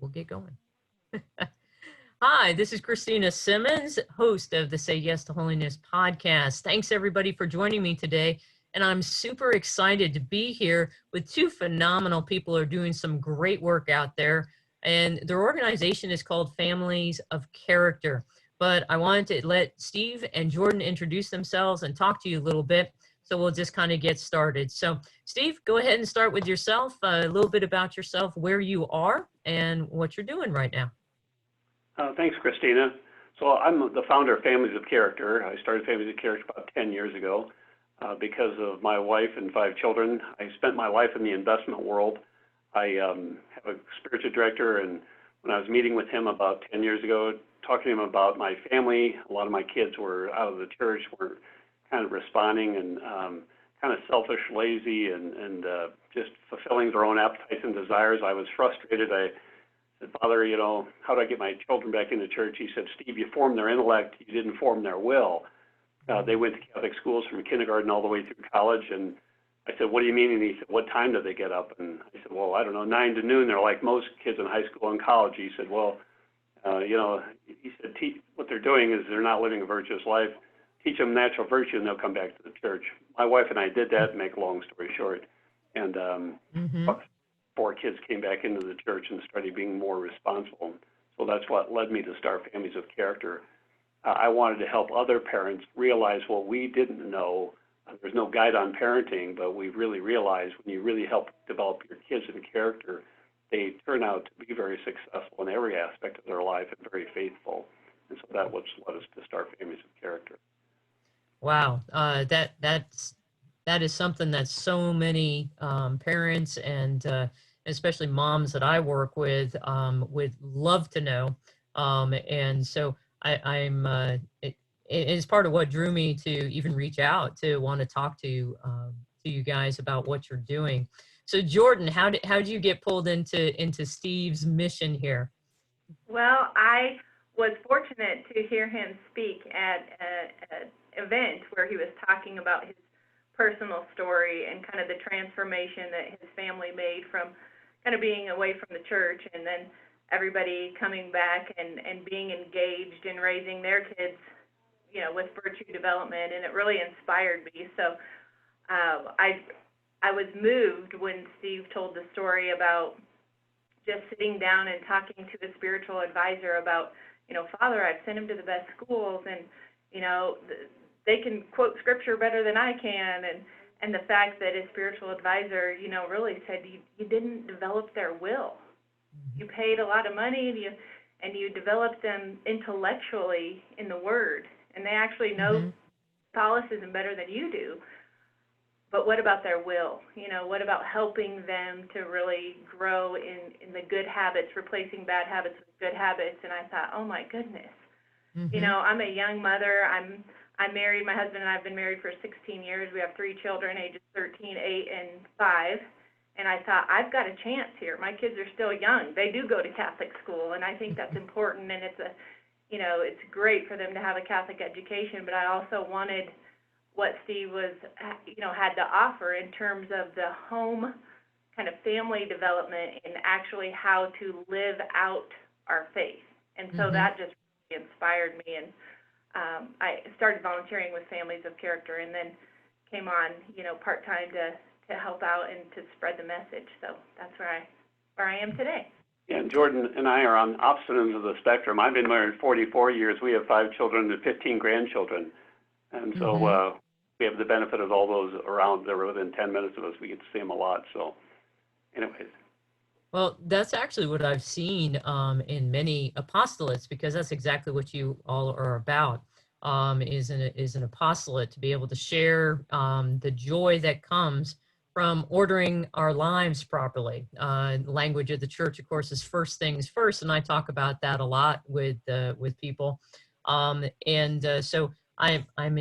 we'll get going. Hi, this is Christina Simmons, host of the Say Yes to Holiness podcast. Thanks everybody for joining me today. And I'm super excited to be here with two phenomenal people who are doing some great work out there. And their organization is called Families of Character. But I wanted to let Steve and Jordan introduce themselves and talk to you a little bit. So we'll just kind of get started. So Steve, go ahead and start with yourself, a little bit about yourself, where you are and what you're doing right now. Thanks, Christina. So I'm the founder of Families of Character. I started Families of Character about 10 years ago because of my wife and 5 children. I spent my life in the investment world. I have a spiritual director, and when I was meeting with him about 10 years ago, talking to him about my family, a lot of my kids were out of the church, were kind of responding and kind of selfish, lazy, and just fulfilling their own appetites and desires. I was frustrated. I said, Father, how do I get my children back into church? He said, Steve, you formed their intellect, you didn't form their will. They went to Catholic schools from kindergarten all the way through college, and I said, what do you mean? And he said, what time do they get up? And I said, well, I don't know, 9 to noon. They're like most kids in high school and college. He said, well, he said, what they're doing is they're not living a virtuous life. Teach them natural virtue, and they'll come back to the church. My wife and I did that, to make a long story short. And 4 kids came back into the church and started being more responsible. So that's what led me to start Families of Character. I wanted to help other parents realize what we didn't know. There's no guide on parenting, but we really realized when you really help develop your kids in character, they turn out to be very successful in every aspect of their life and very faithful. And so that was led us to start Families of Character. Wow, that is something that so many parents and especially moms that I work with would love to know. And so it is part of what drew me to even reach out to want to talk to you guys about what you're doing. So Jordan, how did you get pulled into Steve's mission here? Well, I was fortunate to hear him speak at an event where he was talking about his personal story and kind of the transformation that his family made from kind of being away from the church and then everybody coming back and being engaged in raising their kids, with virtue development, and it really inspired me. So I was moved when Steve told the story about just sitting down and talking to a spiritual advisor about, Father, I've sent him to the best schools, and, they can quote scripture better than I can, and the fact that his spiritual advisor, really said you didn't develop their will. You paid a lot of money, and you developed them intellectually in the Word, and they actually know Catholicism better than you do. But what about their will? What about helping them to really grow in the good habits, replacing bad habits with good habits? And I thought, oh my goodness. I'm a young mother. I'm married. My husband and I have been married for 16 years. We have 3 children, ages 13, 8, and 5. And I thought, I've got a chance here. My kids are still young. They do go to Catholic school, and I think that's important. And it's great for them to have a Catholic education. But I also wanted what Steve was, had to offer in terms of the home kind of family development and actually how to live out our faith. And so that just really inspired me. And I started volunteering with Families of Character and then came on, part-time to help out and to spread the message. So that's where I am today. Yeah, and Jordan and I are on opposite ends of the spectrum. I've been married 44 years. We have 5 children and 15 grandchildren. And so we have the benefit of all those around. They're within 10 minutes of us. We get to see them a lot. So anyways. Well, that's actually what I've seen in many apostolates, because that's exactly what you all are about, is an apostolate, to be able to share the joy that comes from ordering our lives properly. Language of the church, of course, is first things first, and I talk about that a lot with people. So I'm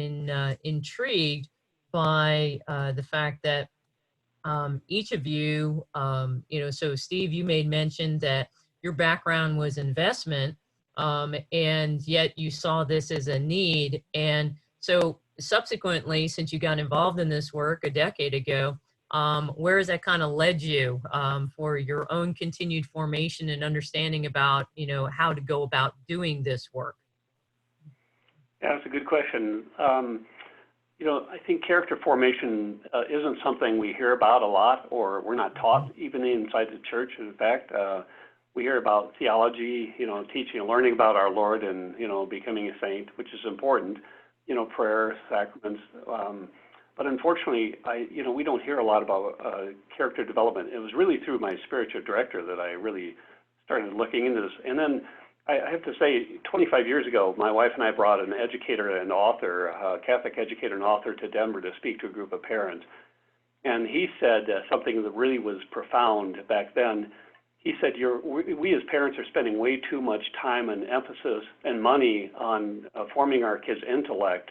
intrigued by the fact that each of you, so Steve, you made mention that your background was investment, and yet you saw this as a need. And so subsequently, since you got involved in this work a decade ago, where has that kind of led you for your own continued formation and understanding about, how to go about doing this work? Yeah, that's a good question. I think character formation isn't something we hear about a lot, or we're not taught even inside the church. In fact, we hear about theology, teaching and learning about our Lord and, becoming a saint, which is important, prayer, sacraments. But unfortunately, we don't hear a lot about character development. It was really through my spiritual director that I really started looking into this. And then I have to say, 25 years ago, my wife and I brought an educator and author, a Catholic educator and author, to Denver to speak to a group of parents. And he said something that really was profound back then. He said, we as parents are spending way too much time and emphasis and money on forming our kids' intellect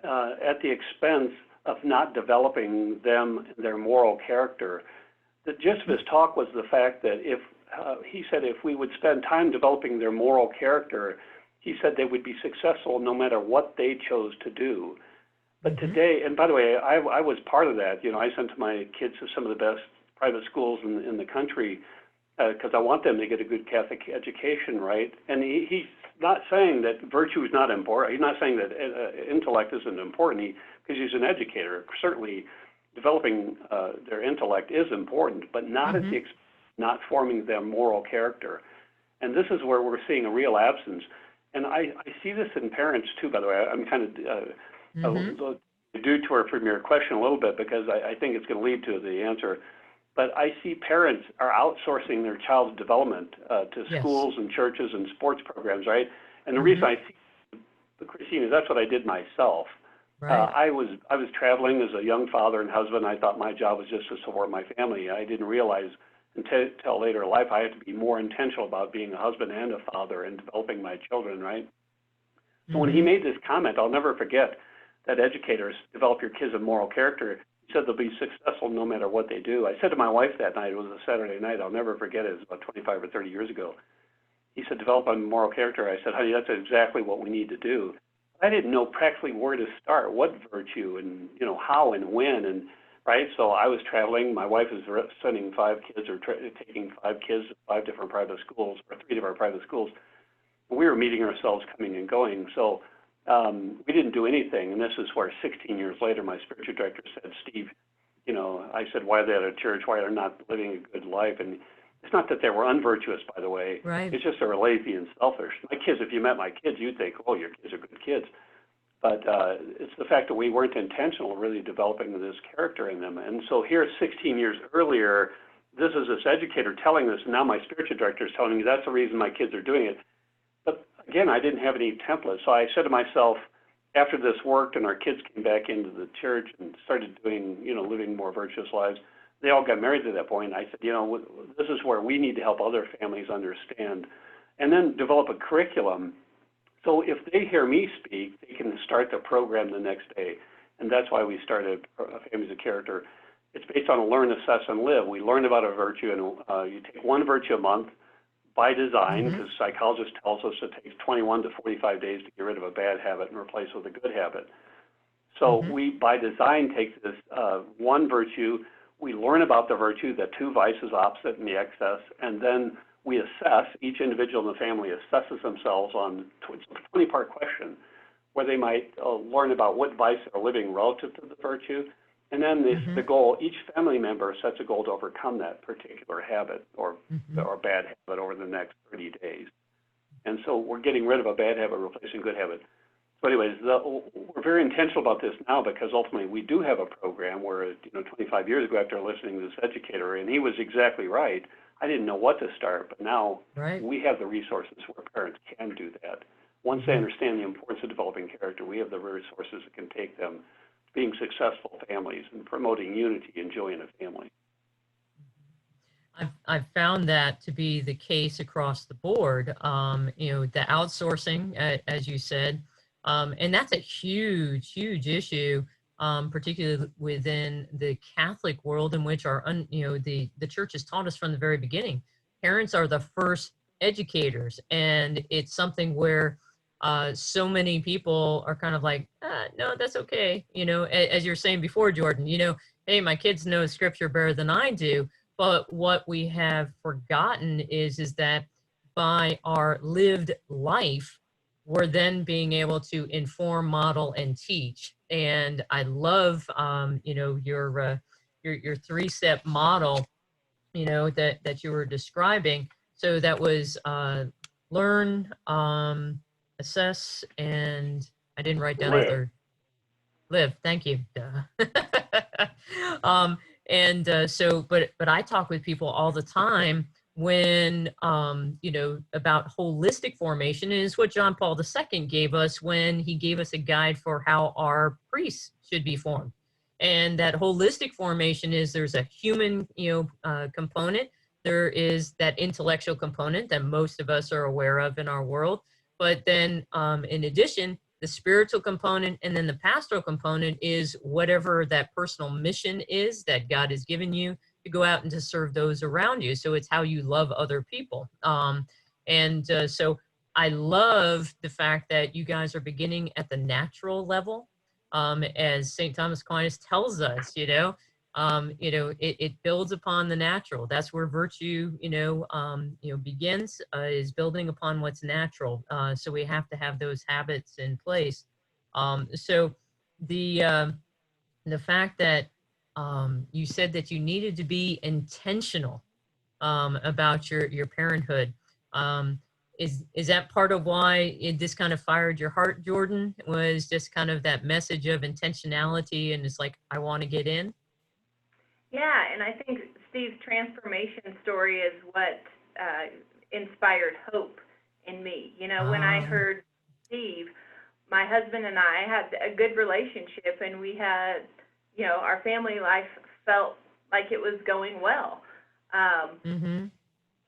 at the expense of not developing them, their moral character. The gist of his talk was the fact that he said if we would spend time developing their moral character, he said they would be successful no matter what they chose to do. But today, and by the way, I was part of that. I sent my kids to some of the best private schools in the country because I want them to get a good Catholic education, right? And he's not saying that virtue is not important. He's not saying that intellect isn't important because he's an educator. Certainly, developing their intellect is important, but not at the expense not forming their moral character. And this is where we're seeing a real absence. And I see this in parents too, by the way. I'm kind of detour from your question a little bit because I think it's going to lead to the answer. But I see parents are outsourcing their child's development to schools and churches and sports programs, right? And the reason I see, Christina, that's what I did myself. Right. I was traveling as a young father and husband. I thought my job was just to support my family. I didn't realize until later in life I had to be more intentional about being a husband and a father and developing my children, right? So when he made this comment, I'll never forget that educators develop your kids a moral character. He said they'll be successful no matter what they do. I said to my wife that night, it was a Saturday night, I'll never forget it, it was about 25 or 30 years ago. He said, develop a moral character. I said, honey, that's exactly what we need to do. I didn't know practically where to start, what virtue and, how and when, and right? So I was traveling. My wife was sending 5 kids or taking 5 kids to 5 different private schools or 3 different private schools. We were meeting ourselves coming and going. So we didn't do anything. And this is where 16 years later, my spiritual director said, Steve, I said, why are they at a church? Why are they not living a good life? And it's not that they were unvirtuous, by the way. Right. It's just they were lazy and selfish. My kids, if you met my kids, you'd think, oh, your kids are good kids. But it's the fact that we weren't intentional really developing this character in them. And so here 16 years earlier, this is this educator telling this, and now my spiritual director is telling me that's the reason my kids are doing it. But again, I didn't have any template. So I said to myself, after this worked and our kids came back into the church and started doing, living more virtuous lives, they all got married at that point. I said, this is where we need to help other families understand and then develop a curriculum. So if they hear me speak, they can start the program the next day. And that's why we started Families of Character. It's based on a learn, assess, and live. We learn about a virtue, and you take one virtue a month by design, because psychologists tells us it takes 21 to 45 days to get rid of a bad habit and replace with a good habit. So we, by design, take this one virtue, we learn about the virtue, the 2 vices opposite and the excess, and then we assess, each individual in the family assesses themselves on a 20-part question where they might learn about what vice they're living relative to the virtue. And then the goal, each family member sets a goal to overcome that particular habit or bad habit over the next 30 days. And so we're getting rid of a bad habit, replacing good habit. So anyways, we're very intentional about this now because ultimately we do have a program where, 25 years ago after listening to this educator, and he was exactly right, I didn't know what to start, but now we have the resources where parents can do that. Once they understand the importance of developing character, we have the resources that can take them to being successful families and promoting unity and joy in a family. I've found that to be the case across the board. The outsourcing, as you said, and that's a huge, huge issue, particularly within the Catholic world, in which the church has taught us from the very beginning. Parents are the first educators, and it's something where so many people are kind of like, no, that's okay. As you're saying before, Jordan, Hey, my kids know scripture better than I do, but what we have forgotten is that by our lived life, we're then being able to inform, model, and teach. And I love, your three-step model, that you were describing. So that was learn, assess, and I didn't write down the Live. third. Live. Thank you. Duh. um, and but I talk with people all the time when about holistic formation, and is what John Paul II gave us when he gave us a guide for how our priests should be formed. And that holistic formation is there's a human component, there is that intellectual component that most of us are aware of in our world, but then in addition, the spiritual component and then the pastoral component is whatever that personal mission is that God has given you to go out and to serve those around you. So it's how you love other people. So I love the fact that you guys are beginning at the natural level, as St. Thomas Aquinas tells us. It builds upon the natural. That's where virtue, begins, is building upon what's natural. So we have to have those habits in place. So the fact that you said that you needed to be intentional about your parenthood. Is that part of why this kind of fired your heart, Jordan? Was just kind of that message of intentionality, and it's like, I want to get in. Yeah, and I think Steve's transformation story is what inspired hope in me. When I heard Steve, my husband and I had a good relationship, and we had, our family life felt like it was going well. Mm-hmm.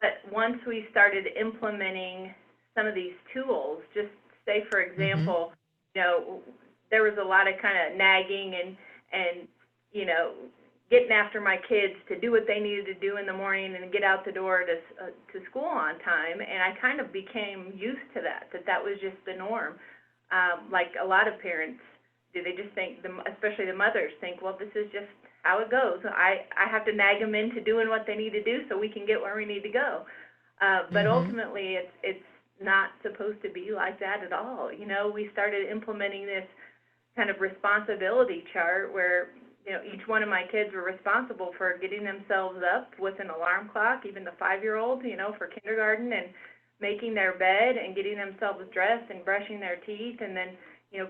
But once we started implementing some of these tools, just say, for example, there was a lot of kind of nagging and getting after my kids to do what they needed to do in the morning and get out the door to school on time. And I kind of became used to that was just the norm. Like a lot of parents do, they just think, especially the mothers think, well, this is just how it goes. I have to nag them into doing what they need to do so we can get where we need to go. But ultimately, it's not supposed to be like that at all. We started implementing this kind of responsibility chart where, each one of my kids were responsible for getting themselves up with an alarm clock, even the 5-year-old, for kindergarten, and making their bed and getting themselves dressed and brushing their teeth, and then,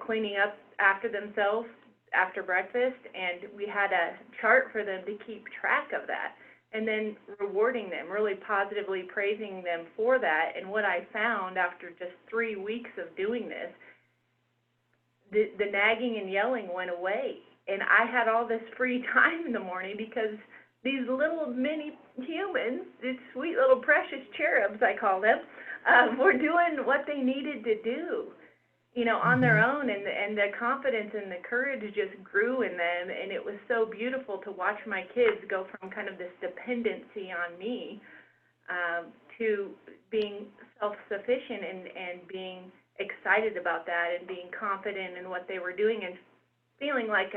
cleaning up after themselves after breakfast. And we had a chart for them to keep track of that, and then rewarding them, really positively praising them for that. And what I found after just 3 weeks of doing this, the nagging and yelling went away. And I had all this free time in the morning because these little mini humans, these sweet little precious cherubs, I call them, were doing what they needed to do, on their own. And the confidence and the courage just grew in them. And it was so beautiful to watch my kids go from kind of this dependency on me to being self-sufficient and being excited about that and being confident in what they were doing and feeling like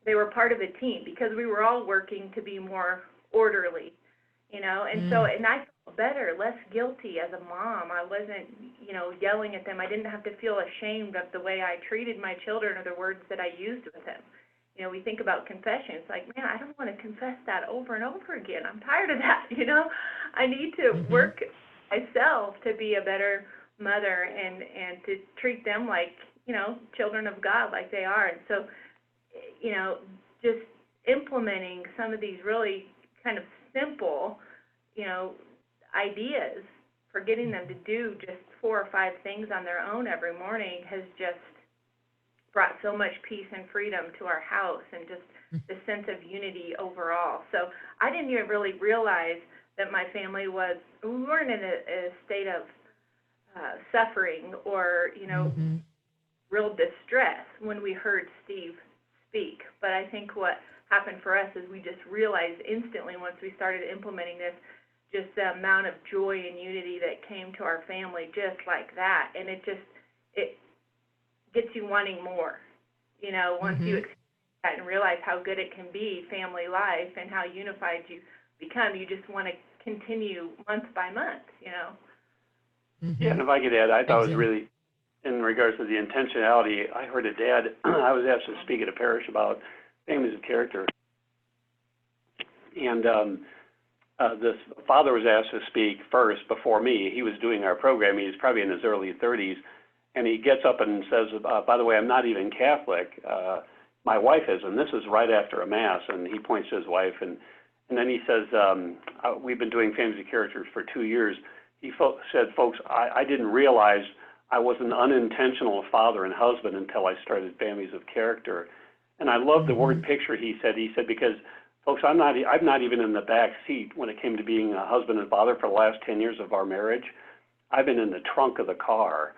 they were part of a team, because we were all working to be more orderly, and so, and I felt better, less guilty as a mom. I wasn't, yelling at them. I didn't have to feel ashamed of the way I treated my children or the words that I used with them. We think about confession. It's like, man, I don't want to confess that over and over again. I'm tired of that, I need to work myself to be a better mother and to treat them like, children of God, like they are. And so, just implementing some of these really kind of simple, ideas for getting them to do just 4 or 5 things on their own every morning has just brought so much peace and freedom to our house, and just the sense of unity overall. So I didn't even really realize that my family we weren't in a state of suffering or, real distress when we heard Steve speak. But I think what happened for us is we just realized instantly, once we started implementing this, just the amount of joy and unity that came to our family just like that. And it gets you wanting more, once you experience that and realize how good it can be, family life, and how unified you become. You just want to continue month by month, you know. Mm-hmm. Yeah, and if I could add, I thought it was Exactly. really, in regards to the intentionality, I heard a dad, I was asked to speak at a parish about families of character, and this father was asked to speak first before me. He was doing our program. He's probably in his early 30s, and he gets up and says, by the way, I'm not even Catholic. My wife is, and this is right after a Mass, and he points to his wife, and then he says, we've been doing families of character for 2 years. He said, folks, I didn't realize I was an unintentional father and husband until I started families of character. And I love the word picture he said. He said, because folks, I'm not even in the back seat when it came to being a husband and father for the last 10 years of our marriage. I've been in the trunk of the car.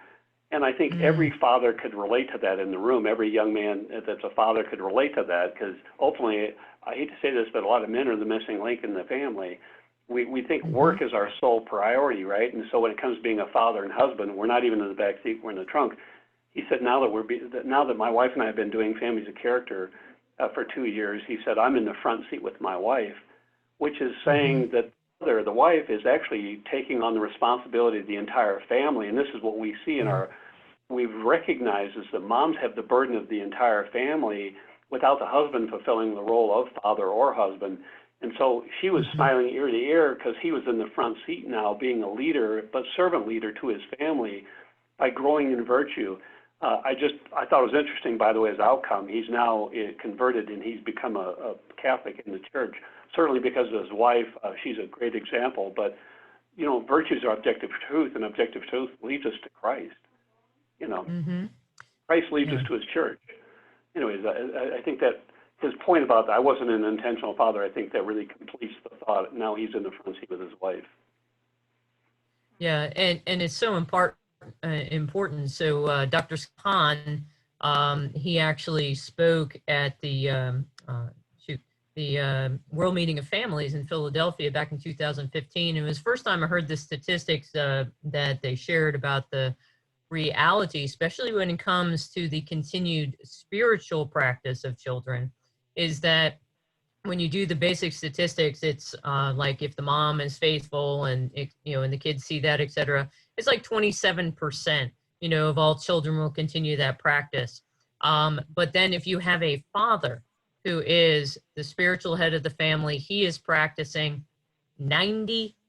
And I think every father could relate to that in the room. Every young man that's a father could relate to that, because ultimately, I hate to say this, but a lot of men are the missing link in the family. We think work is our sole priority, right? And so when it comes to being a father and husband, we're not even in the back seat, we're in the trunk. He said, now that my wife and I have been doing families of character for 2 years, he said, I'm in the front seat with my wife, which is saying that the wife is actually taking on the responsibility of the entire family. And this is what we see in we've recognized is that moms have the burden of the entire family without the husband fulfilling the role of father or husband. And so she was smiling ear to ear because he was in the front seat now, being a leader, but servant leader to his family by growing in virtue. I thought it was interesting, by the way, his outcome. He's now converted and he's become a Catholic in the church, certainly because of his wife. She's a great example. But, you know, virtues are objective truth, and objective truth leads us to Christ. You know, Christ leads us to his church. Anyways, I think that his point about I wasn't an intentional father, I think that really completes the thought. Now he's in the front seat with his wife. Yeah, and it's so important. So Dr. Khan, he actually spoke at the World Meeting of Families in Philadelphia back in 2015. It was the first time I heard the statistics that they shared about the reality, especially when it comes to the continued spiritual practice of children, is that when you do the basic statistics, it's like if the mom is faithful and and the kids see that, etc. It's like 27%, of all children will continue that practice. But then if you have a father who is the spiritual head of the family, he is practicing 93%.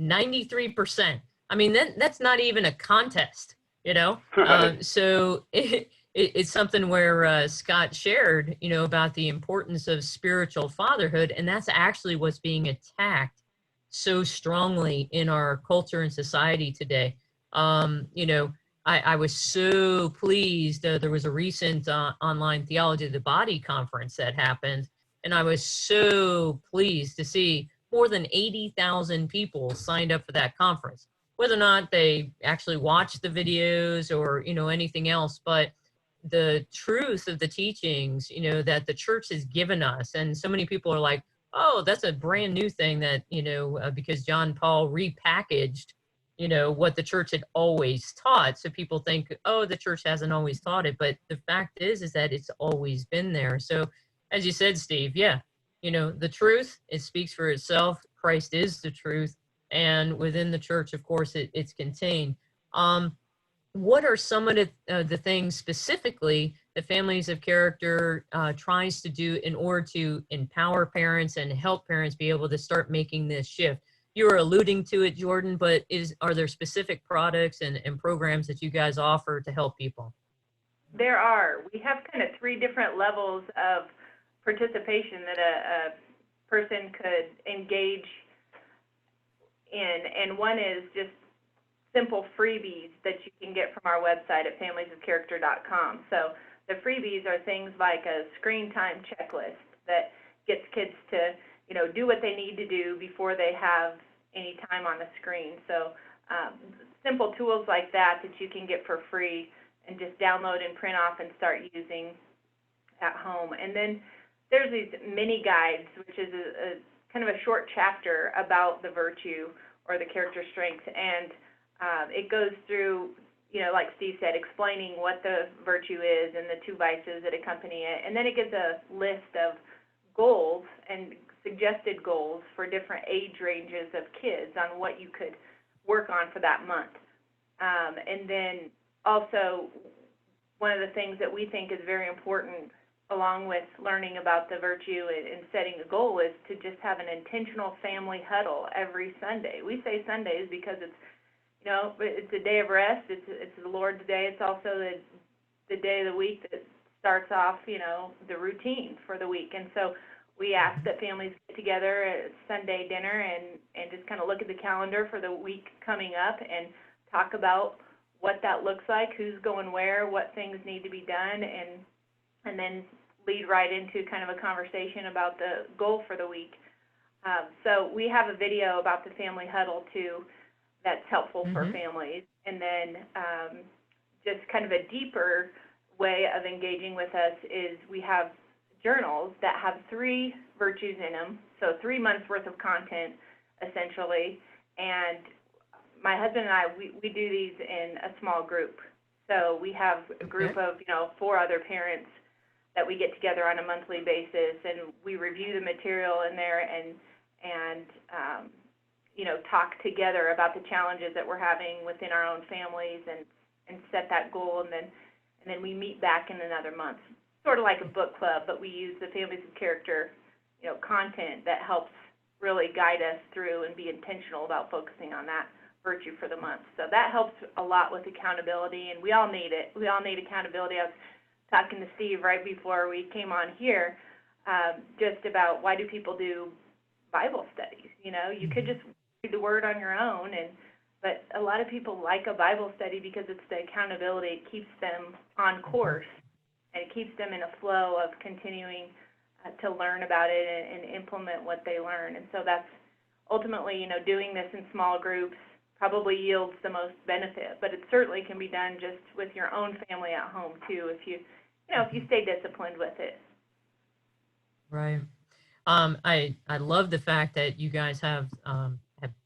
93%. I mean, that's not even a contest, Right. So it's something where Scott shared, about the importance of spiritual fatherhood. And that's actually what's being attacked so strongly in our culture and society today. I was so pleased. There was a recent online Theology of the Body conference that happened. And I was so pleased to see more than 80,000 people signed up for that conference, whether or not they actually watched the videos or, anything else. But the truth of the teachings, that the church has given us. And so many people are like, oh, that's a brand new thing that, because John Paul repackaged, what the church had always taught. So people think, oh, the church hasn't always taught it. But the fact is that it's always been there. So as you said, Steve, yeah, the truth, it speaks for itself. Christ is the truth. And within the church, of course, it's contained. What are some of the things specifically that Families of Character tries to do in order to empower parents and help parents be able to start making this shift? You were alluding to it, Jordan, but are there specific products and programs that you guys offer to help people? There are. We have kind of 3 different levels of participation that a person could engage in, and one is just simple freebies that you can get from our website at familiesofcharacter.com. So the freebies are things like a screen time checklist that gets kids to, do what they need to do before they have any time on the screen. So simple tools like that you can get for free and just download and print off and start using at home. And then there's these mini guides, which is a kind of a short chapter about the virtue or the character strength, and it goes through, like Steve said, explaining what the virtue is and the two vices that accompany it. And then it gives a list of goals and suggested goals for different age ranges of kids on what you could work on for that month. And then also, one of the things that we think is very important, along with learning about the virtue and setting a goal, is to just have an intentional family huddle every Sunday. We say Sundays because it's, it's a day of rest. It's the Lord's day. It's also the day of the week that starts off, the routine for the week. And so we ask that families get together at Sunday dinner and just kind of look at the calendar for the week coming up and talk about what that looks like, who's going where, what things need to be done, and then lead right into kind of a conversation about the goal for the week. So we have a video about the family huddle too that's helpful for families. And then just kind of a deeper way of engaging with us is we have journals that have 3 virtues in them, so 3 months worth of content essentially. And my husband and I, we do these in a small group. So we have a group of 4 other parents that we get together on a monthly basis, and we review the material in there and talk together about the challenges that we're having within our own families and set that goal, and then we meet back in another month, sort of like a book club, but we use the Families of Character content that helps really guide us through and be intentional about focusing on that virtue for the month. So that helps a lot with accountability, and we all need it. We all need accountability. I was talking to Steve right before we came on here just about why do people do Bible studies. You could just read the Word on your own, but a lot of people like a Bible study because it's the accountability. It keeps them on course, and it keeps them in a flow of continuing to learn about it and implement what they learn. And so that's ultimately, doing this in small groups probably yields the most benefit, but it certainly can be done just with your own family at home too, if you stay disciplined with it. Right. I love the fact that you guys have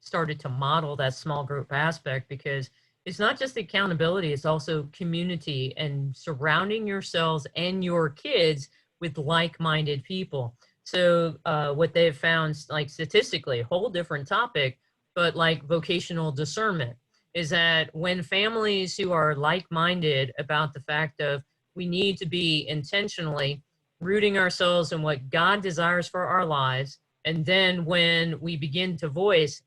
started to model that small group aspect, because it's not just accountability, it's also community and surrounding yourselves and your kids with like-minded people. So what they've found, like statistically, a whole different topic, but like vocational discernment, is that when families who are like-minded about the fact of we need to be intentionally rooting ourselves in what God desires for our lives, and then when we begin to voice,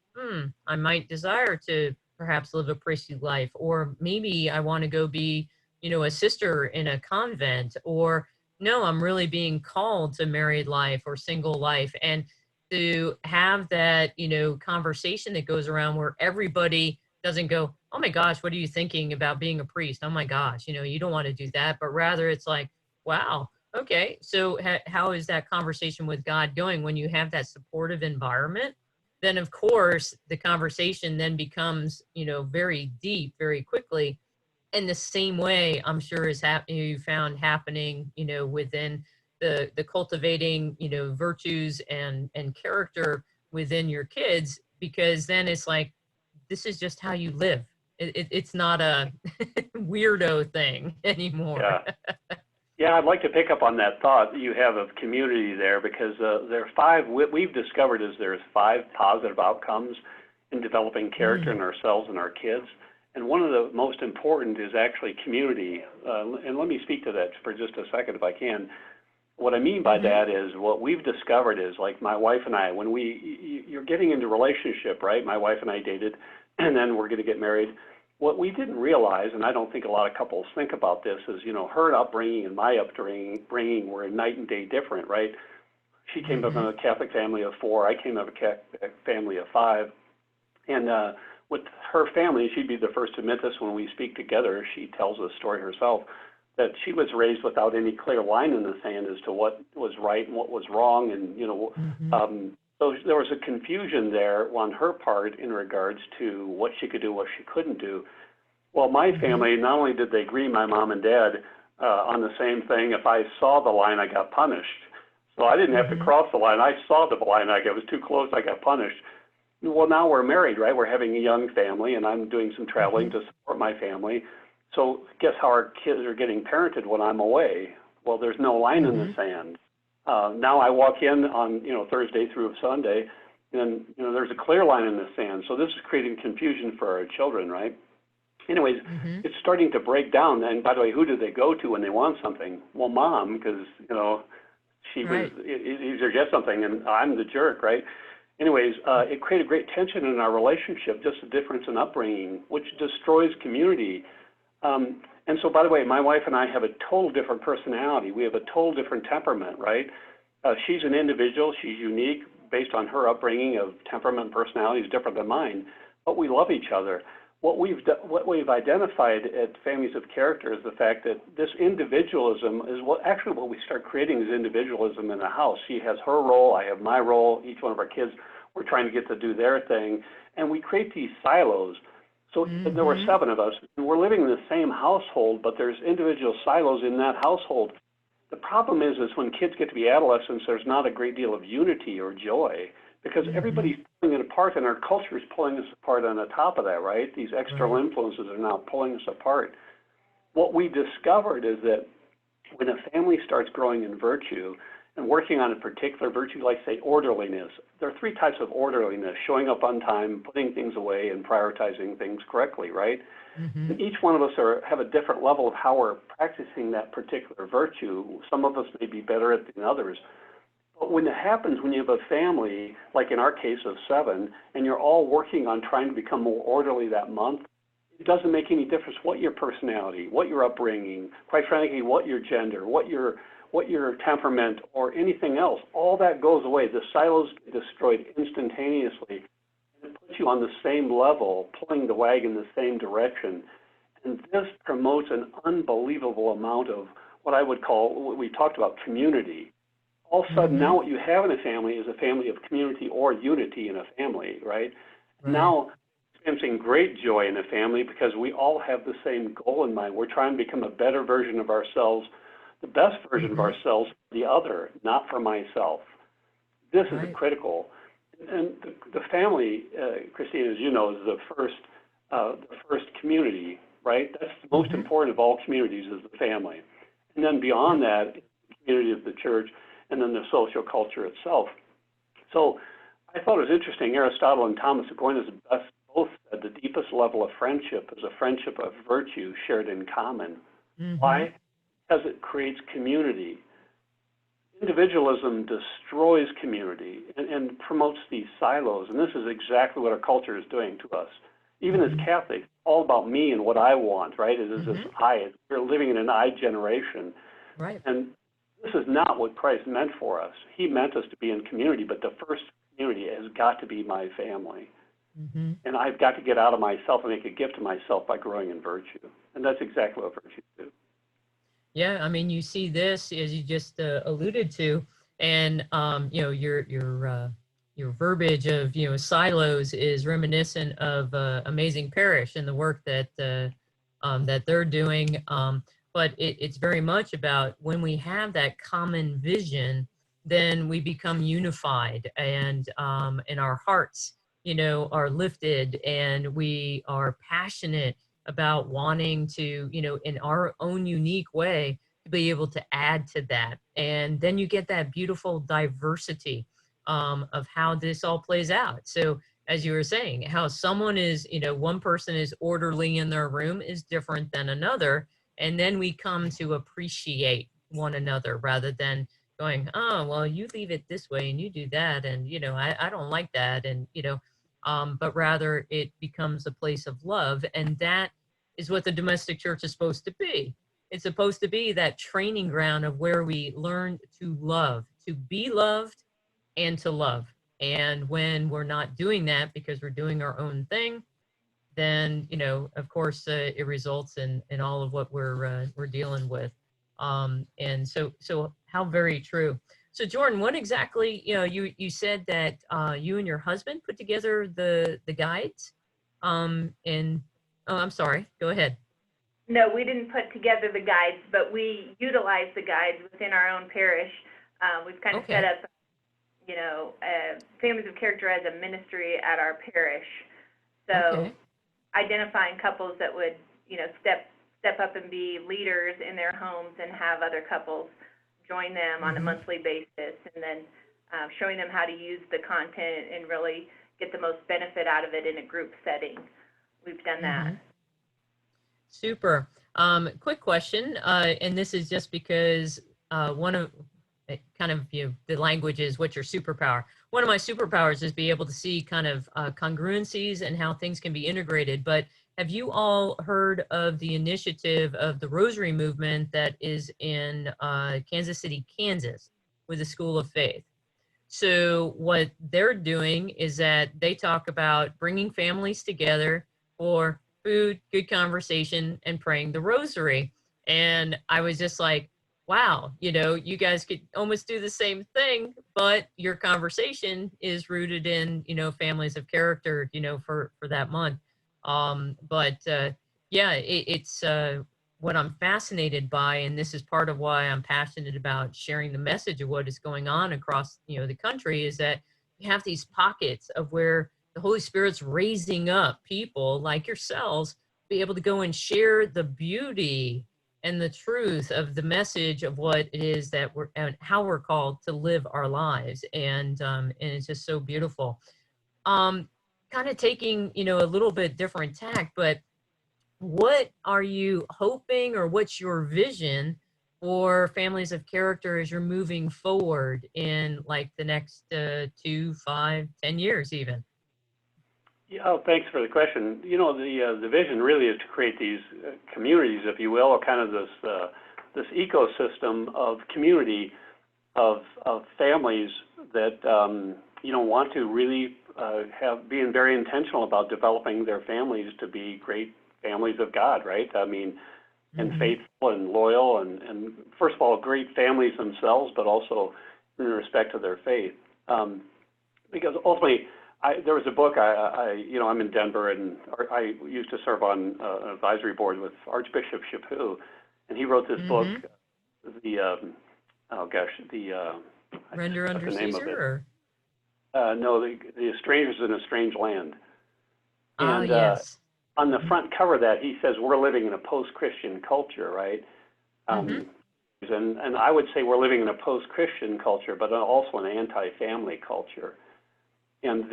I might desire to perhaps live a priestly life, or maybe I want to go be, a sister in a convent, or no, I'm really being called to married life or single life, and to have that, conversation that goes around where everybody doesn't go, oh my gosh, what are you thinking about being a priest? Oh my gosh, you don't want to do that, but rather it's like, wow, okay, so how is that conversation with God going? When you have that supportive environment, then of course the conversation then becomes, very deep, very quickly. And the same way I'm sure is you found happening, within the cultivating, virtues and character within your kids, because then it's like, this is just how you live. It's not a weirdo thing anymore. Yeah. Yeah, I'd like to pick up on that thought that you have of community there, because there are 5, what we've discovered is there's 5 positive outcomes in developing character in ourselves and our kids. And one of the most important is actually community. And let me speak to that for just a second if I can. What I mean by that is what we've discovered is, like my wife and I, when you're getting into relationship, right? My wife and I dated, and then we're going to get married. What we didn't realize, and I don't think a lot of couples think about this, is, her upbringing and my upbringing were night and day different, right? She came up in a Catholic family of 4. I came up in a Catholic family of 5. And with her family, she'd be the first to admit this when we speak together. She tells the story herself that she was raised without any clear line in the sand as to what was right and what was wrong. And, so there was a confusion there on her part in regards to what she could do, what she couldn't do. Well, my family, not only did they agree, my mom and dad, on the same thing, if I saw the line, I got punished. So I didn't have to cross the line. I saw the line. I was too close. I got punished. Well, now we're married, right? We're having a young family, and I'm doing some traveling to support my family. So guess how our kids are getting parented when I'm away? Well, there's no line in the sand. Now I walk in on, Thursday through Sunday, and, there's a clear line in the sand. So this is creating confusion for our children, right? Anyways, it's starting to break down. And by the way, who do they go to when they want something? Well, mom, because, she was easier to get something, and I'm the jerk, right? Anyways, it created great tension in our relationship, just a difference in upbringing, which destroys community. And so, by the way, my wife and I have a total different personality. We have a total different temperament, right? She's an individual. She's unique based on her upbringing of temperament and personality is different than mine, but we love each other. What we've identified at Families of Character is the fact that this individualism is what we start creating is individualism in the house. She has her role, I have my role, each one of our kids, we're trying to get to do their thing, and we create these silos. So there were 7 of us, and we're living in the same household, but there's individual silos in that household. The problem is when kids get to be adolescents, there's not a great deal of unity or joy, because everybody's pulling it apart, and our culture is pulling us apart on the top of that, right? These external influences are now pulling us apart. What we discovered is that when a family starts growing in virtue and working on a particular virtue, like, say, orderliness, there are 3 types of orderliness: showing up on time, putting things away, and prioritizing things correctly, right? And each one of us have a different level of how we're practicing that particular virtue. Some of us may be better at it than others. But when it happens, when you have a family, like in our case of 7, and you're all working on trying to become more orderly that month, it doesn't make any difference what your personality, what your upbringing, quite frankly, what your gender, what your temperament, or anything else. All that goes away. The silos get destroyed instantaneously, and it puts you on the same level, pulling the wagon the same direction. And this promotes an unbelievable amount of what I would call, what we talked about, community. All of a sudden, now what you have in a family is a family of community or unity in a family, right? Now, experiencing great joy in a family because we all have the same goal in mind. We're trying to become a better version of ourselves, the best version of ourselves for the other, not for myself. This is critical. And the family, Christine, as you know, is the first community, right? That's the most important of all communities is the family. And then beyond that, the community of the church, and then the social culture itself. So I thought it was interesting. Aristotle and Thomas Aquinas both said the deepest level of friendship is a friendship of virtue shared in common. Why? Because it creates community. Individualism destroys community and promotes these silos, and this is exactly what our culture is doing to us. Even as Catholics, all about me and what I want, right? It is this I. We're living in an I generation. Right. And this is not what Christ meant for us. He meant us to be in community, but the first community has got to be my family. And I've got to get out of myself and make a gift to myself by growing in virtue. And that's exactly what virtues do. Yeah, I mean, you see this as you just alluded to, and your verbiage of silos is reminiscent of Amazing Parish and the work that that they're doing. But it's very much about when we have that common vision, then we become unified, and our hearts, are lifted, and we are passionate about wanting to, in our own unique way, to be able to add to that. And then you get that beautiful diversity of how this all plays out. So as you were saying, how someone is, one person is orderly in their room is different than another. And then we come to appreciate one another rather than going, oh, well, you leave it this way and you do that. And, I don't like that. And, but rather it becomes a place of love. And that is what the domestic church is supposed to be. It's supposed to be that training ground of where we learn to love, to be loved and to love. And when we're not doing that because we're doing our own thing, then, of course, it results in all of what we're dealing with. And so how very true. So Jordan, what exactly, you said that you and your husband put together the guides, and oh, I'm sorry, go ahead. No, we didn't put together the guides, but we utilize the guides within our own parish. We've kind of set up, Families of Character as a ministry at our parish. So identifying couples that would, step step up and be leaders in their homes and have other couples join them on a monthly basis, and then showing them how to use the content and really get the most benefit out of it in a group setting. We've done that. Super. Quick question, and this is just because one of kind of, you know, the language is what's your superpower. One of my superpowers is be able to see kind of congruencies and how things can be integrated. But have you all heard of the initiative of the Rosary Movement that is in Kansas City, Kansas, with the School of Faith? So what they're doing is that they talk about bringing families together for food, good conversation, and praying the rosary. And I was just like, wow, you know, you guys could almost do the same thing, but your conversation is rooted in, you know, families of character, you know, for that month. Yeah, it's what I'm fascinated by, and this is part of why I'm passionate about sharing the message of what is going on across, you know, the country, is that you have these pockets of where the Holy Spirit's raising up people like yourselves, be able to go and share the beauty and the truth of the message of what it is that we're, and how we're called to live our lives. And it's just so beautiful. Kind of taking, you know, a little bit different tack, but what are you hoping, or what's your vision for families of character as you're moving forward in like the next 2, 5, 10 years even? Yeah, thanks for the question. You know, the vision really is to create these communities, if you will, or kind of this ecosystem of community of families that you know, want to really have being very intentional about developing their families to be great families of God, right? I mean, and faithful and loyal, and first of all, great families themselves, but also in respect to their faith. Because ultimately, there was a book, you know, I'm in Denver, and I used to serve on an advisory board with Archbishop Chaput, and he wrote this book, Render Unto Caesar? No, the Strangers in a Strange Land. And Yes. on the front cover of that, he says we're living in a post-Christian culture, right? And I would say we're living in a post-Christian culture, but also an anti-family culture. And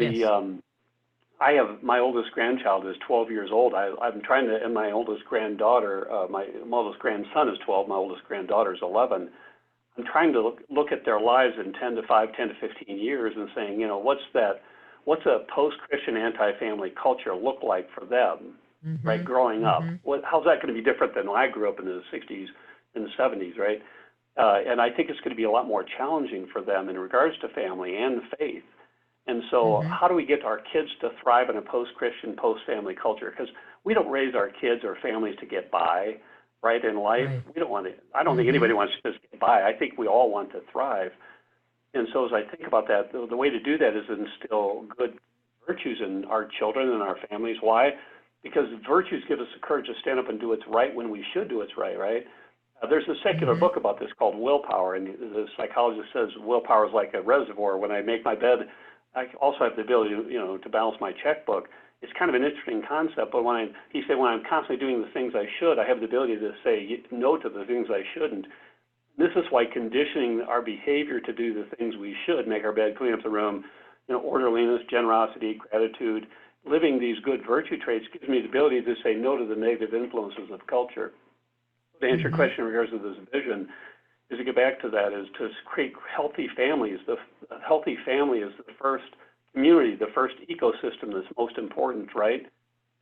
I have, my oldest grandchild is 12 years old. I'm trying to, and my oldest granddaughter, my oldest grandson is 12, my oldest granddaughter is 11. I'm trying to look at their lives in 10 to 15 years and saying, you know, what's a post-Christian anti-family culture look like for them, right, growing up? How's that going to be different than when I grew up in the 60s and the 70s, right? And I think it's going to be a lot more challenging for them in regards to family and faith. And so how do we get our kids to thrive in a post-Christian, post-family culture? Because we don't raise our kids or families to get by, right, in life. Right. We don't want to, I don't think anybody wants to just get by. I think we all want to thrive. And so as I think about that, the way to do that is instill good virtues in our children and our families. Why? Because virtues give us the courage to stand up and do what's right when we should do what's right, right? There's a secular book about this called Willpower, and the psychologist says willpower is like a reservoir. When I make my bed, I also have the ability to, you know, to balance my checkbook. It's kind of an interesting concept, but he said when I'm constantly doing the things I should, I have the ability to say no to the things I shouldn't. This is why conditioning our behavior to do the things we should, make our bed, clean up the room, you know, orderliness, generosity, gratitude, living these good virtue traits gives me the ability to say no to the negative influences of culture. To answer your question in regards to this vision, is to get back to that, is to create healthy families. The healthy family is the first community, the first ecosystem that's most important, right?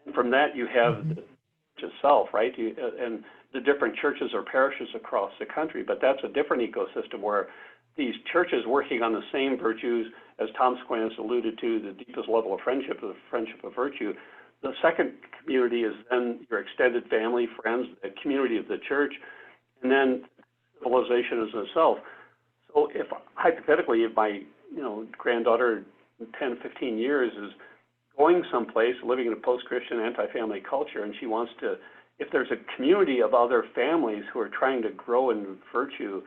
And from that you have the church itself, right? And the different churches or parishes across the country, but that's a different ecosystem where these churches working on the same virtues, as Tom Aquinas alluded to, the deepest level of friendship, the friendship of virtue. The second community is then your extended family, friends, the community of the church, and then civilization as itself. So if hypothetically, if my granddaughter in 10, 15 years is going someplace, living in a post-Christian anti-family culture, and she wants to, if there's a community of other families who are trying to grow in virtue,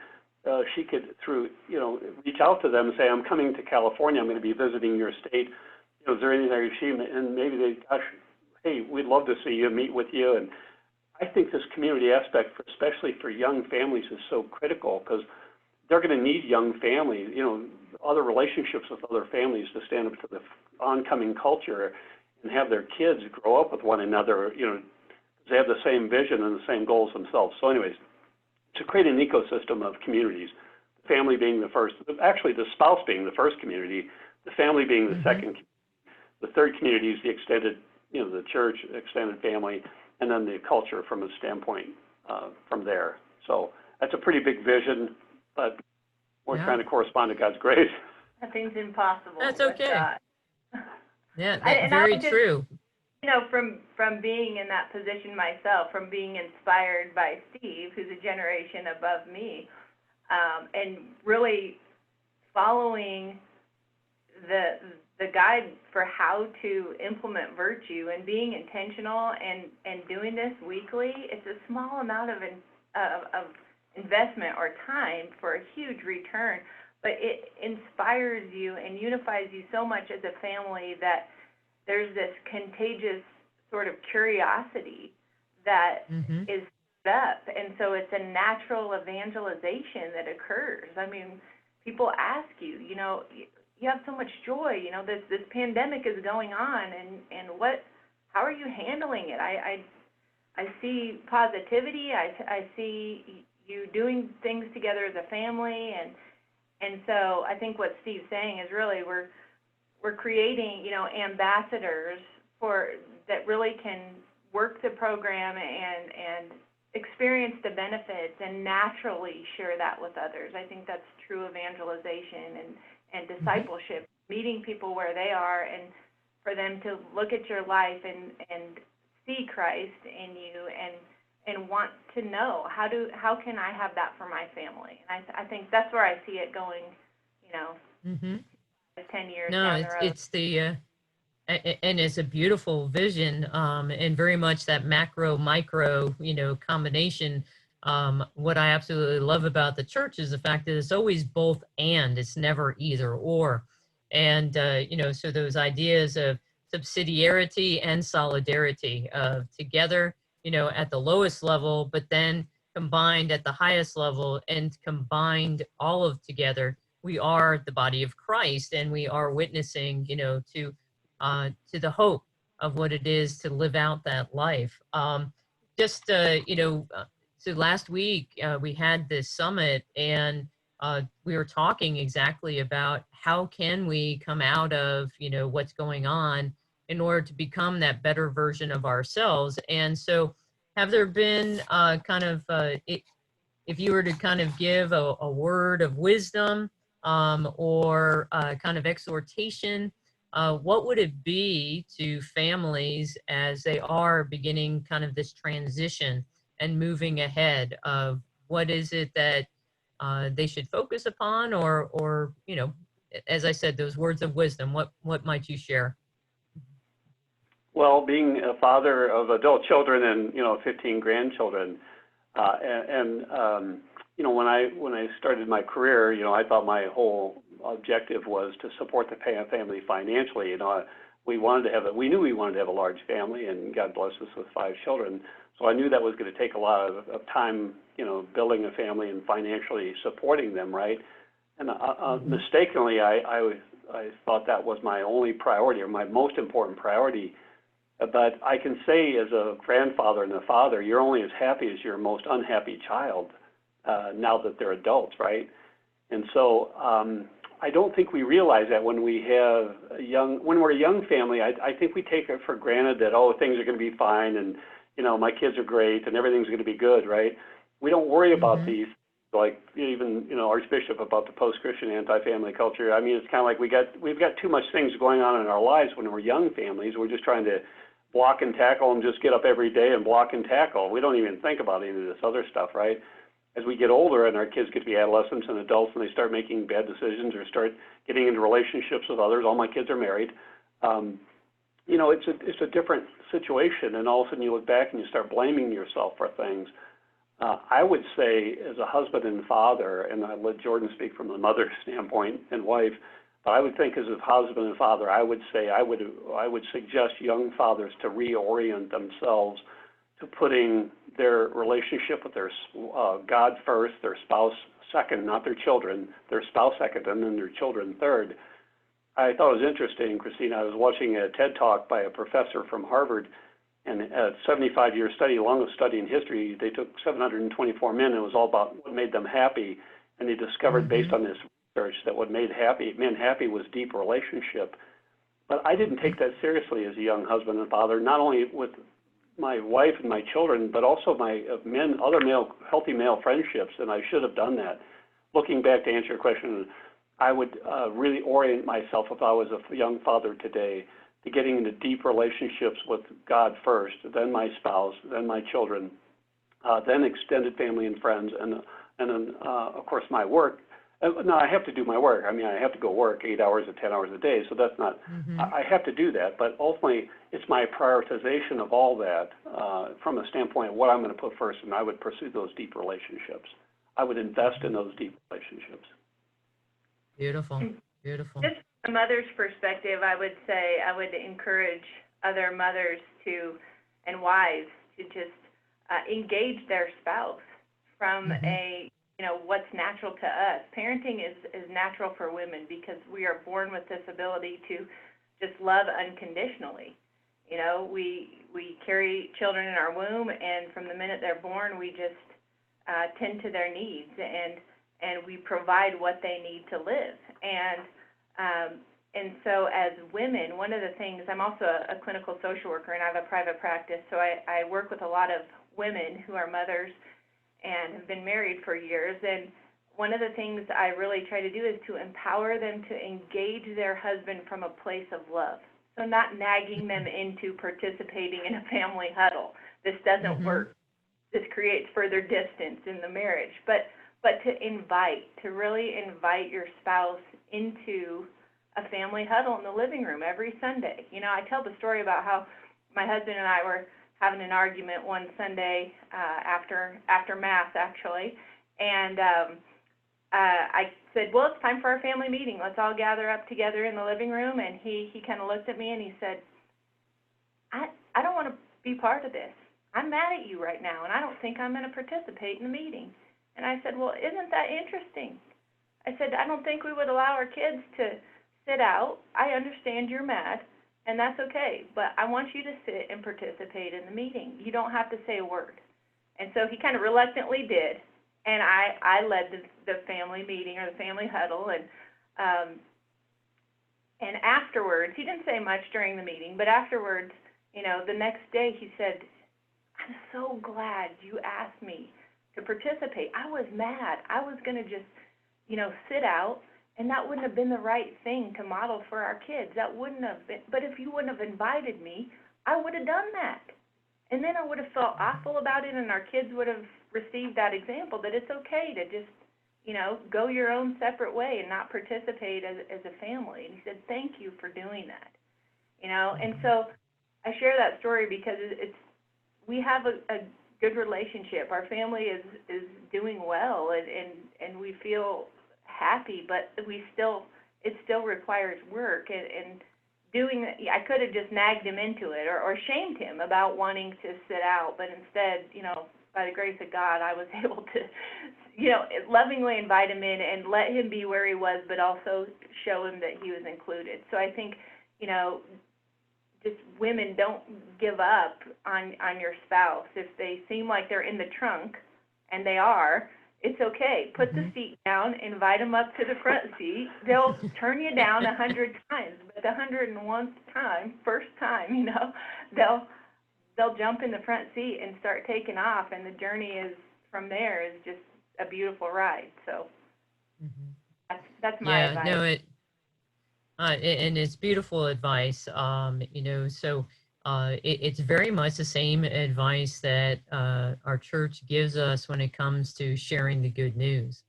she could reach out to them and say, I'm coming to California, I'm going to be visiting your state. Is there anything I can see? And maybe hey, we'd love to see you, meet with you. And I think this community aspect, especially for young families, is so critical because they're going to need young families, other relationships with other families to stand up to the oncoming culture and have their kids grow up with one another, they have the same vision and the same goals themselves. So anyways, to create an ecosystem of communities, the family being the first, actually the spouse being the first community, the family being the second, the third community is the extended, the church, extended family, and then the culture from a standpoint from there. So that's a pretty big vision, but we're trying to correspond to God's grace. Nothing's impossible. That's okay. Yeah, and very just, true. From being in that position myself, from being inspired by Steve, who's a generation above me, and really following the guide for how to implement virtue and being intentional and doing this weekly. It's a small amount of investment or time for a huge return, but it inspires you and unifies you so much as a family that there's this contagious sort of curiosity that is set up. And so it's a natural evangelization that occurs. I mean, people ask you, you have so much joy, this pandemic is going on, and how are you handling it? I see positivity, I see you doing things together as a family, and so I think what Steve's saying is really we're creating, ambassadors that really can work the program and experience the benefits and naturally share that with others. I think that's true evangelization and discipleship, meeting people where they are, and for them to look at your life and see Christ in you and want to know how can I have that for my family. And I think that's where I see it going, 10 years down the road. It's the and it's a beautiful vision, and very much that macro micro combination. What I absolutely love about the church is the fact that it's always both and, it's never either or. And so those ideas of subsidiarity and solidarity, of together at the lowest level, but then combined at the highest level, and combined all of together, we are the body of Christ, and we are witnessing to the hope of what it is to live out that life. So last week we had this summit, and we were talking exactly about how can we come out of what's going on in order to become that better version of ourselves. And so have there been if you were to kind of give a word of wisdom or kind of exhortation, what would it be to families as they are beginning kind of this transition and moving ahead of what is it that they should focus upon, or as I said, those words of wisdom, what might you share? Well, being a father of adult children and 15 grandchildren, when I started my career, I thought my whole objective was to support the family financially. We knew we wanted to have a large family, and God blessed us with 5 children. So I knew that was going to take a lot of time, building a family and financially supporting them, right? And mistakenly, I thought that was my only priority, or my most important priority. But I can say, as a grandfather and a father, you're only as happy as your most unhappy child now that they're adults, right? And so I don't think we realize that when we're a young family. I think we take it for granted that things are going to be fine, and my kids are great and everything's going to be good, right? We don't worry about these, like even Archbishop, about the post-Christian anti-family culture. I mean, it's kind of like we've got too much things going on in our lives when we're young families. We're just trying to block and tackle and just get up every day and block and tackle. We don't even think about any of this other stuff, right? As we get older and our kids get to be adolescents and adults, and they start making bad decisions or start getting into relationships with others, all my kids are married, it's a different situation, and all of a sudden you look back and you start blaming yourself for things. I would say, as a husband and father, and I let Jordan speak from the mother standpoint and wife, but I would think as a husband and father, I would say I would suggest young fathers to reorient themselves to putting their relationship with their God first, their spouse second, not their children, their spouse second, and then their children third. I thought it was interesting, Christina. I was watching a TED Talk by a professor from Harvard, and a 75-year study, longest study in history. They took 724 men, and it was all about what made them happy. And they discovered, based on this research, that what made men happy was deep relationship. But I didn't take that seriously as a young husband and father, not only with my wife and my children, but also my other healthy male friendships, and I should have done that. Looking back to answer your question, I would really orient myself, if I was a young father today, to getting into deep relationships with God first, then my spouse, then my children, then extended family and friends, and then of course my work. Now I have to do my work. I mean, I have to go work 8 hours or 10 hours a day, so that's not. I have to do that, but ultimately it's my prioritization of all that from a standpoint of what I'm going to put first, and I would pursue those deep relationships. I would invest in those deep relationships. Beautiful, beautiful. Just from a mother's perspective, I would say I would encourage other mothers to, and wives, to just engage their spouse from a, what's natural to us. Parenting is natural for women because we are born with this ability to just love unconditionally. We carry children in our womb, and from the minute they're born, we just tend to their needs, and we provide what they need to live. And so as women, one of the things, I'm also a clinical social worker, and I have a private practice, so I work with a lot of women who are mothers and have been married for years. And one of the things I really try to do is to empower them to engage their husband from a place of love. So not nagging them into participating in a family huddle. This doesn't work. This creates further distance in the marriage. But to really invite your spouse into a family huddle in the living room every Sunday. I tell the story about how my husband and I were having an argument one Sunday after Mass, actually, and I said, well, it's time for our family meeting. Let's all gather up together in the living room. And he kind of looked at me and he said, I don't want to be part of this. I'm mad at you right now, and I don't think I'm going to participate in the meeting. And I said, well, isn't that interesting? I said, I don't think we would allow our kids to sit out. I understand you're mad, and that's okay, but I want you to sit and participate in the meeting. You don't have to say a word. And so he kind of reluctantly did, and I led the family meeting or the family huddle, and afterwards, he didn't say much during the meeting, but afterwards, the next day he said, I'm so glad you asked me to participate. I was mad. I was going to just, sit out, and that wouldn't have been the right thing to model for our kids. That wouldn't have been, but if you wouldn't have invited me, I would have done that. And then I would have felt awful about it, and our kids would have received that example that it's okay to just, go your own separate way and not participate as a family. And he said, thank you for doing that. And so I share that story because we have a good relationship. Our family is doing well, and we feel happy, but it still requires work, and doing it. I could have just nagged him into it or shamed him about wanting to sit out, but instead, by the grace of God, I was able to, lovingly invite him in and let him be where he was, but also show him that he was included. So I think, just women, don't give up on your spouse. If they seem like they're in the trunk, and they are, it's okay. Put the seat down, invite them up to the front seat. They'll turn you down 100 times, but the 101st time, first time, they'll jump in the front seat and start taking off, and the journey from there is just a beautiful ride. So that's my advice. Yeah, no, and it's beautiful advice. It's very much the same advice that our church gives us when it comes to sharing the good news,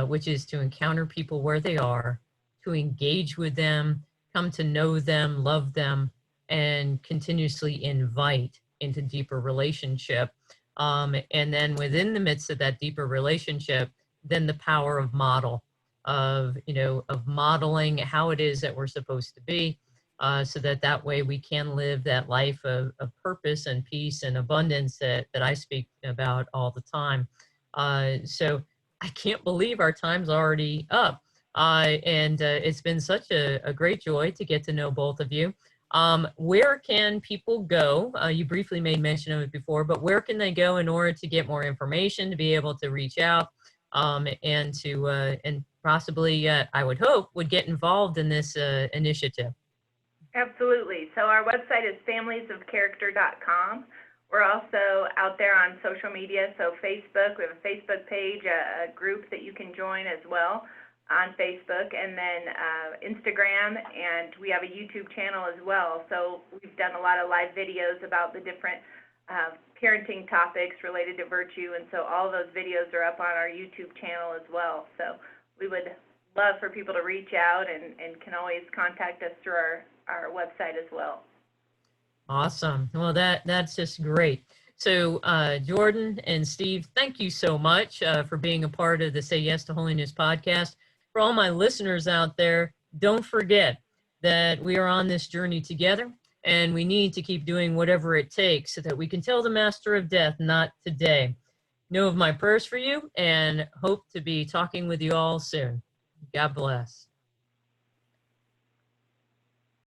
which is to encounter people where they are, to engage with them, come to know them, love them, and continuously invite into deeper relationship. And then within the midst of that deeper relationship, then the power of modeling how it is that we're supposed to be, so that that way we can live that life of purpose and peace and abundance that I speak about all the time. So I can't believe our time's already up. And it's been such a great joy to get to know both of you. Where can people go? You briefly made mention of it before, but where can they go in order to get more information, to be able to reach out, and to and possibly, I would hope, would get involved in this initiative? Absolutely. So our website is familiesofcharacter.com. We're also out there on social media, so Facebook, we have a Facebook page, a group that you can join as well on Facebook, and then Instagram, and we have a YouTube channel as well. So we've done a lot of live videos about the different parenting topics related to virtue, and so all those videos are up on our YouTube channel as well. So we would love for people to reach out and can always contact us through our website as well. Awesome. Well, that's just great. So Jordan and Steve, thank you so much for being a part of the Say Yes to Holiness podcast. For all my listeners out there, don't forget that we are on this journey together, and we need to keep doing whatever it takes so that we can tell the master of death, not today. Know of my prayers for you, and hope to be talking with you all soon. God bless.